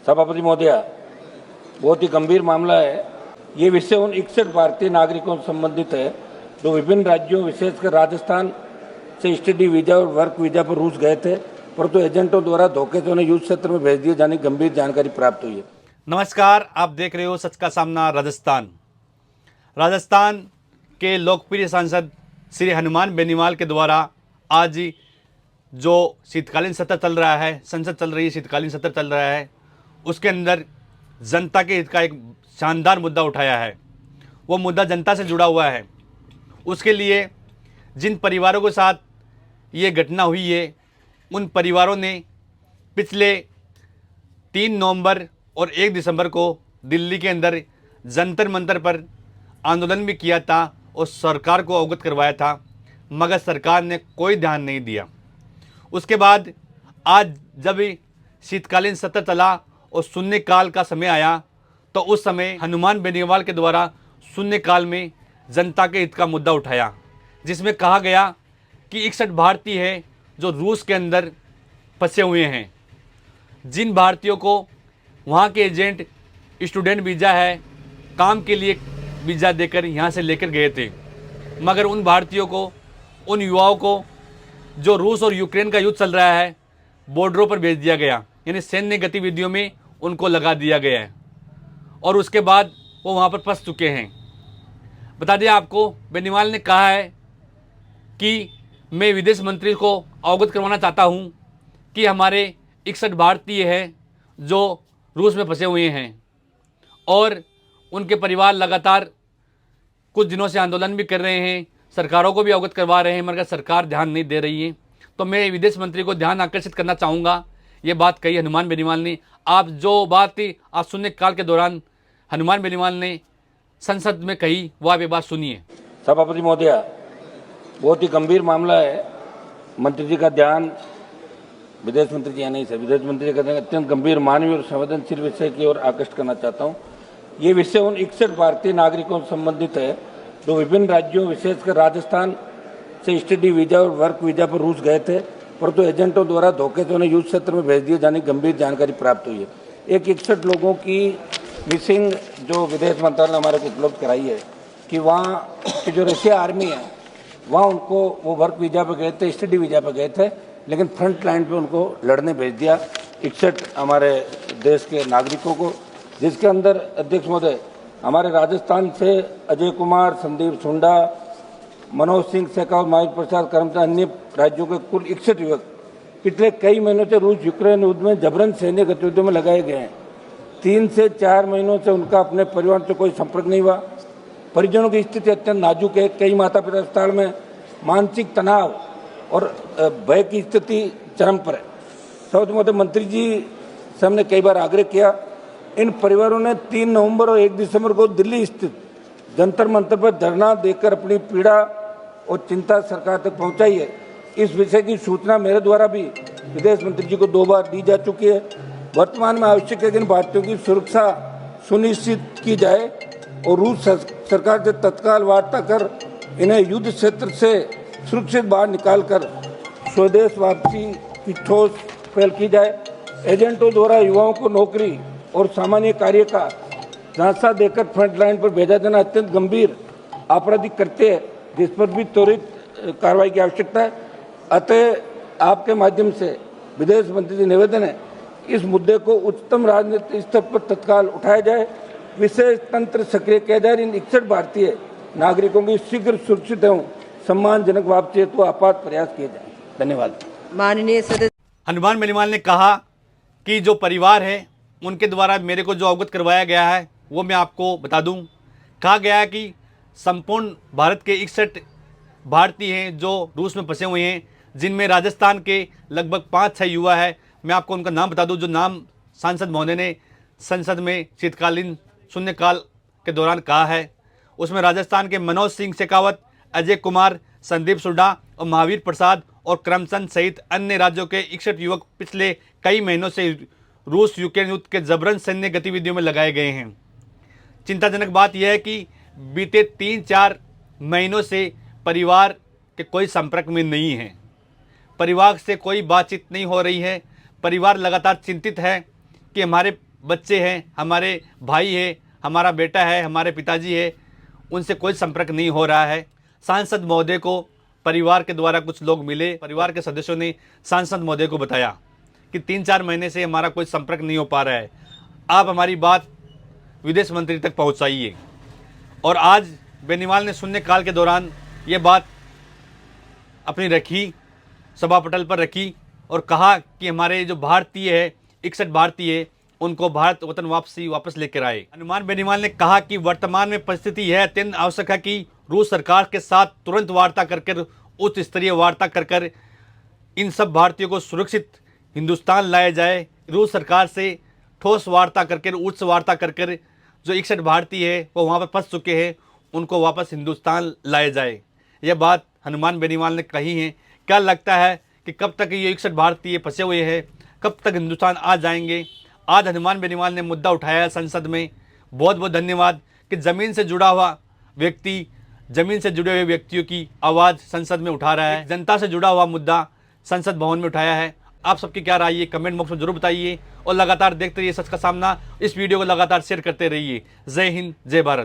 सभापति महोदय, बहुत ही गंभीर मामला है। ये विषय उन 61 भारतीय नागरिकों से संबंधित है जो विभिन्न राज्यों विशेषकर राजस्थान से स्टडी वीजा और वर्क वीजा पर रूस गए थे, परंतु एजेंटों द्वारा धोखे से उन्हें युद्ध क्षेत्र में भेज दिए जाने की गंभीर जानकारी प्राप्त हुई है। नमस्कार, आप देख रहे हो सच का सामना राजस्थान के लोकप्रिय सांसद श्री हनुमान बेनीवाल के द्वारा आज जो शीतकालीन सत्र चल रहा है, संसद चल रही है, शीतकालीन सत्र चल रहा है, उसके अंदर जनता के हित का एक शानदार मुद्दा उठाया है। वो मुद्दा जनता से जुड़ा हुआ है। उसके लिए जिन परिवारों के साथ ये घटना हुई है, उन परिवारों ने पिछले 3 नवंबर और 1 दिसंबर को दिल्ली के अंदर जंतर मंतर पर आंदोलन भी किया था और सरकार को अवगत करवाया था, मगर सरकार ने कोई ध्यान नहीं दिया। उसके बाद आज जब शीतकालीन सत्र चला और शून्यकाल का समय आया, तो उस समय हनुमान बेनीवाल के द्वारा शून्यकाल में जनता के हित का मुद्दा उठाया, जिसमें कहा गया कि 61 भारतीय हैं जो रूस के अंदर फंसे हुए हैं। जिन भारतीयों को वहाँ के एजेंट स्टूडेंट वीज़ा है, काम के लिए वीज़ा देकर यहाँ से लेकर गए थे, मगर उन भारतीयों को, उन युवाओं को जो रूस और यूक्रेन का युद्ध चल रहा है, बॉर्डरों पर भेज दिया गया, यानी सैन्य गतिविधियों में उनको लगा दिया गया है और उसके बाद वो वहाँ पर फंस चुके हैं। बता दें आपको, बेनीवाल ने कहा है कि मैं विदेश मंत्री को अवगत करवाना चाहता हूँ कि हमारे 61 भारतीय हैं जो रूस में फंसे हुए हैं और उनके परिवार लगातार कुछ दिनों से आंदोलन भी कर रहे हैं, सरकारों को भी अवगत करवा रहे हैं, मगर सरकार ध्यान नहीं दे रही है। तो मैं विदेश मंत्री को ध्यान आकर्षित करना चाहूँगा। ये बात कही हनुमान बेनीवाल ने। आप जो बात आज शून्यकाल के दौरान हनुमान बेनीवाल ने संसद में कही, वो आप ये बात सुनिए। सभापति महोदय, बहुत ही गंभीर मामला है। मंत्री जी का ध्यान, विदेश मंत्री जी नहीं सर, विदेश मंत्री जी का ध्यान अत्यंत गंभीर, मानवीय और संवेदनशील विषय की ओर आकर्षित करना चाहता हूँ। ये विषय उन 61 भारतीय नागरिकों से संबंधित है जो विभिन्न राज्यों विशेषकर राजस्थान से स्टडी वीजा और वर्क वीजा पर रूस गए थे, परंतु एजेंटों द्वारा धोखे से उन्हें युद्ध क्षेत्र में भेज दिए जाने की गंभीर जानकारी प्राप्त हुई है। एक 61 लोगों की मिसिंग जो विदेश मंत्रालय ने हमारे को उपलब्ध कराई है कि वहाँ की जो रशिया आर्मी है, वहाँ उनको वो वर्क वीजा पर गए थे, स्टडी वीजा पर गए थे, लेकिन फ्रंट लाइन पे उनको लड़ने भेज दिया 61 हमारे देश के नागरिकों को, जिसके अंदर अध्यक्ष महोदय हमारे राजस्थान से अजय कुमार, संदीप सुंडा, मनोज सिंह शेखावत, महावीर प्रसाद कर्मचारी, अन्य राज्यों के कुल 61 युवक पिछले कई महीनों से रूस यूक्रेन युद्ध में जबरन सैन्य गतिविधियों में लगाए गए हैं। 3 से 4 महीनों से उनका अपने परिवार से कोई संपर्क नहीं हुआ। परिजनों की स्थिति अत्यंत नाजुक है। कई माता पिता अस्पताल में, मानसिक तनाव और भय की स्थिति चरम पर है। सभापति महोदय, मंत्री जी से हमने कई बार आग्रह किया। इन परिवारों ने 3 नवंबर और 1 दिसंबर को दिल्ली स्थित जंतर मंतर पर धरना देकर अपनी पीड़ा और चिंता सरकार तक पहुंचाई है। इस विषय की सूचना मेरे द्वारा भी विदेश मंत्री जी को 2 बार दी जा चुकी है। वर्तमान में आवश्यक है कि इन भारतीयों की सुरक्षा सुनिश्चित की जाए और रूस सरकार से तत्काल वार्ता कर इन्हें युद्ध क्षेत्र से सुरक्षित बाहर निकालकर स्वदेश वापसी की ठोस पहल की जाए। एजेंटों द्वारा युवाओं को नौकरी और सामान्य कार्य का झांसा देकर फ्रंट लाइन पर भेजा जाना अत्यंत गंभीर आपराधिक कृत्य है, जिस पर भी त्वरित कार्रवाई की आवश्यकता है। अतः आपके माध्यम से विदेश मंत्री से निवेदन है, इस मुद्दे को उच्चतम राजनीतिक स्तर पर तत्काल उठाया जाए, विशेष तंत्र सक्रिय किया जाए, इन 61 भारतीय नागरिकों की शीघ्र सुरक्षित एवं सम्मानजनक वापसी हेतु आपात प्रयास किए जाए। धन्यवाद। माननीय सदस्य हनुमान बेनीवाल ने कहा कि जो परिवार है उनके द्वारा मेरे को जो अवगत करवाया गया है वो मैं आपको बता दूं। कहा गया है कि संपूर्ण भारत के 61 भारतीय हैं जो रूस में फंसे हुए हैं, जिनमें राजस्थान के लगभग 5-6 युवा है। मैं आपको उनका नाम बता दूं, जो नाम सांसद महोदय ने संसद में शीतकालीन शून्यकाल के दौरान कहा है। उसमें राजस्थान के मनोज सिंह शेखावत, अजय कुमार, संदीप सुंडा और महावीर प्रसाद और करमचंद सहित अन्य राज्यों के 61 युवक पिछले कई महीनों से रूस यूक्रेन युद्ध के जबरन सैन्य गतिविधियों में लगाए गए हैं। चिंताजनक बात यह है कि बीते 3-4 महीनों से परिवार के कोई संपर्क में नहीं है, परिवार से कोई बातचीत नहीं हो रही है। परिवार लगातार चिंतित है कि हमारे बच्चे हैं, हमारे भाई है, हमारा बेटा है, हमारे पिताजी है, उनसे कोई संपर्क नहीं हो रहा है। सांसद महोदय को परिवार के द्वारा कुछ लोग मिले, परिवार के सदस्यों ने सांसद महोदय को बताया कि 3-4 महीने से हमारा कोई संपर्क नहीं हो पा रहा है, आप हमारी बात विदेश मंत्री तक पहुंचाइए। और आज बेनीवाल ने शून्यकाल के दौरान ये बात अपनी रखी, सभा पटल पर रखी और कहा कि हमारे जो भारतीय है, 61 भारतीय, उनको भारत वतन वापस लेकर आए। हनुमान बेनीवाल ने कहा कि वर्तमान में परिस्थिति यह अत्यंत आवश्यक है कि रूस सरकार के साथ तुरंत वार्ता कर उच्च स्तरीय वार्ता कर इन सब भारतीयों को सुरक्षित हिंदुस्तान लाया जाए। रूस सरकार से ठोस वार्ता कर उच्च वार्ता कर जो 61 भारतीय है वो वहाँ पर फंस चुके हैं, उनको वापस हिंदुस्तान लाया जाए। यह बात हनुमान बेनीवाल ने कही है। क्या लगता है कि कब तक ये 61 भारतीय फंसे हुए हैं, कब तक हिंदुस्तान आ जाएंगे? आज हनुमान बेनीवाल ने मुद्दा उठाया है संसद में। बहुत बहुत धन्यवाद कि ज़मीन से जुड़ा हुआ व्यक्ति, ज़मीन से जुड़े हुए व्यक्तियों की आवाज़ संसद में उठा रहा है, जनता से जुड़ा हुआ मुद्दा संसद भवन में उठाया है। आप सबकी क्या राय है कमेंट बॉक्स में जरूर बताइए और लगातार देखते रहिए सच का सामना। इस वीडियो को लगातार शेयर करते रहिए। जय हिंद, जय भारत।